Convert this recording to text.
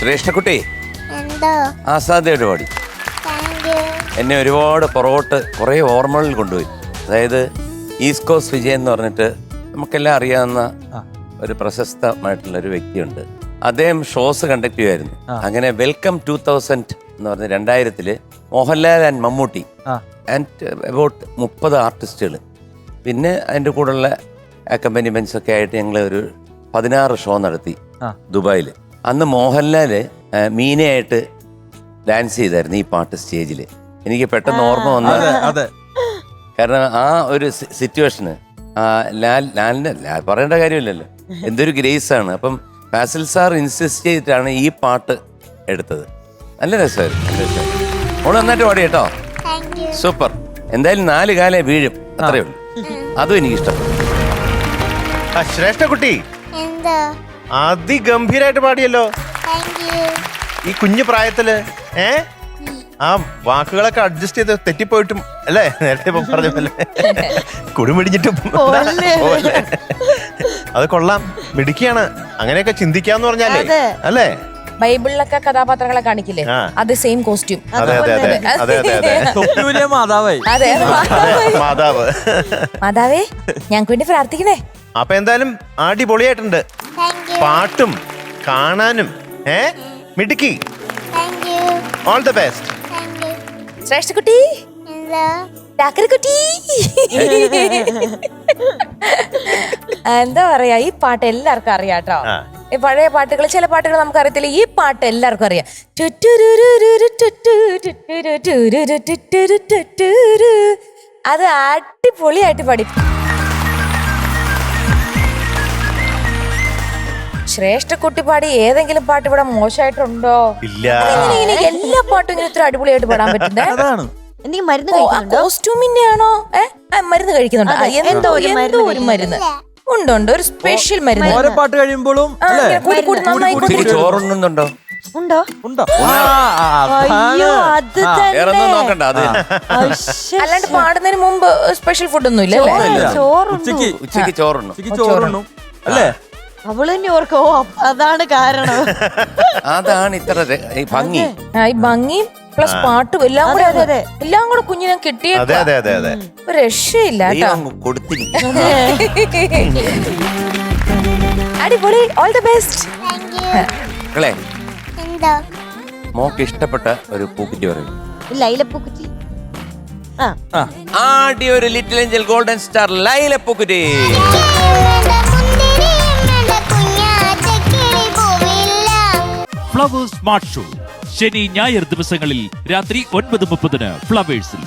ശ്രേഷ്ഠക്കുട്ടി, എന്തോ ആസാദയുടെ പാടി thank you. എന്നെ ഒരുപാട് പുറകോട്ട് കുറേ ഓർമ്മകളിൽ കൊണ്ടുപോയി. അതായത് ഈസ്റ്റ് കോസ്റ്റ് വിജയൻ എന്ന് പറഞ്ഞിട്ട് നമുക്കെല്ലാം അറിയാവുന്ന ഒരു പ്രശസ്തമായിട്ടുള്ള ഒരു വ്യക്തിയുണ്ട്. അദ്ദേഹം ഷോസ് കണ്ടക്ട് ചെയ്യുമായിരുന്നു. അങ്ങനെ വെൽക്കം 2000 എന്ന് പറഞ്ഞ 2000 Mohanlal and Mammootty and about 30 ആർട്ടിസ്റ്റുകൾ, പിന്നെ അതിൻ്റെ കൂടെയുള്ള അക്കമ്പനിമെന്റ്സ് ഒക്കെ ആയിട്ട് ഞങ്ങൾ ഒരു 16 ഷോ നടത്തി ദുബായിൽ. അന്ന് മോഹൻലാല് മീനയായിട്ട് ഡാൻസ് ചെയ്തായിരുന്നു ഈ പാട്ട് സ്റ്റേജിൽ. എനിക്ക് പെട്ടെന്ന് ഓർമ്മ വന്നത് കാരണം ആ ഒരു സിറ്റുവേഷന് ലാലിന്റെ പറയേണ്ട കാര്യമില്ലല്ലോ, എന്തൊരു ഗ്രേസ് ആണ്. അപ്പം ഫാസിൽ സാർ ഇൻസിസ്റ്റ് ചെയ്തിട്ടാണ് ഈ പാട്ട് എടുത്തത്. നല്ല രസമായിരുന്നു. ഓള് നന്നായിട്ട് പാടി കേട്ടോ, സൂപ്പർ. എന്തായാലും 4 കാലേ വീഴും, അത്രേ ഉള്ളൂ. അതും എനിക്കിഷ്ടം. ശ്രേഷ്ഠക്കുട്ടി എന്തോ അതിഗംഭീരായിട്ട് പാടിയല്ലോ ഈ കുഞ്ഞു പ്രായത്തില്. ആ വാക്കുകളൊക്കെ അഡ്ജസ്റ്റ് ചെയ്ത് തെറ്റിപ്പോയിട്ടും അല്ലേ, നേരത്തെ പറഞ്ഞ പോലെ കുടുമിടിഞ്ഞിട്ടും അത് കൊള്ളാം, മിടുക്കിയാണ്. അങ്ങനെയൊക്കെ ചിന്തിക്കാന്ന് പറഞ്ഞാലേ അല്ലേ. ബൈബിളിലൊക്കെ കഥാപാത്രങ്ങളെ കാണിക്കില്ലേ, അത് സെയിം കോസ്റ്റ്യൂം. മാതാവേ ഞങ്ങൾക്ക് വേണ്ടി പ്രാർത്ഥിക്കണേ. അപ്പൊ എന്തായാലും അടിപൊളിയായിട്ടുണ്ട്, പാട്ടും കാണാനും. മിടുക്കി, ഓൾ ദ ബെസ്റ്റ്. ശ്രേഷ്ഠക്കുട്ടി, എന്താ പറയാ, ഈ പാട്ട് എല്ലാവർക്കും അറിയാട്ടോ. ഈ പഴയ പാട്ടുകൾ, ചില പാട്ടുകൾ നമുക്ക് അറിയത്തില്ല, ഈ പാട്ട് എല്ലാവർക്കും അറിയാം. അത് അടിപൊളിയായിട്ട് പാടി. ശ്രേഷ്ഠക്കുട്ടി പാടി ഏതെങ്കിലും പാട്ട് ഇവിടെ മോശമായിട്ടുണ്ടോ? ഇല്ല. എല്ലാ പാട്ടും ഇങ്ങനെ ഇത്ര അടിപൊളിയായിട്ട് പാടാൻ പറ്റുന്നേ. എനിക്ക് മരുന്ന് കഴിക്കുന്നുണ്ടോ? കോസ്റ്റ്യൂമിന്റെ ആണോ? മരുന്ന് കഴിക്കുന്നുണ്ടോ? എന്തോ ഒരു മരുന്ന് ഉണ്ട്, ഒരു സ്പെഷ്യൽ മരുന്ന്. ഓരോ പാട്ട് കഴിയുമ്പോഴും ചോറുണ്ണുന്നുണ്ടോ? ഉണ്ടോ? അയ്യോ, അത് നോക്കണ്ട. അത് അല്ലാണ്ട് പാടുന്നതിന് മുമ്പ് സ്പെഷ്യൽ ഫുഡ് ഒന്നും ഇല്ല. ഉച്ചക്ക് ചോറുണ്ണു അല്ലേ? അവള് തന്നെ ഓർക്കോ, അതാണ് കാരണം. അതാണ് ഇത്ര ഭംഗി. ഈ ഭംഗി പ്ലസ് പാട്ടും എല്ലാം കൂടെ കുഞ്ഞിനെ കിട്ടിയ ഒരു രക്ഷയില്ല അടിപൊളി. All the best. മോക്ക് ഇഷ്ടപ്പെട്ട ഒരു പൂക്കുറ്റി പറയും. ലൈലപ്പൂക്കുറ്റി. ആടി ഒരു ലിറ്റിൽ ഏഞ്ചൽ ഗോൾഡൻ സ്റ്റാർ ലൈലപ്പൂക്കുറ്റി. ഫ്ലവേഴ്സ് സ്മാർട്ട് ഷോ ശനി ഞായർ ദിവസങ്ങളിൽ രാത്രി 9:30 ഫ്ലവേഴ്സിൽ.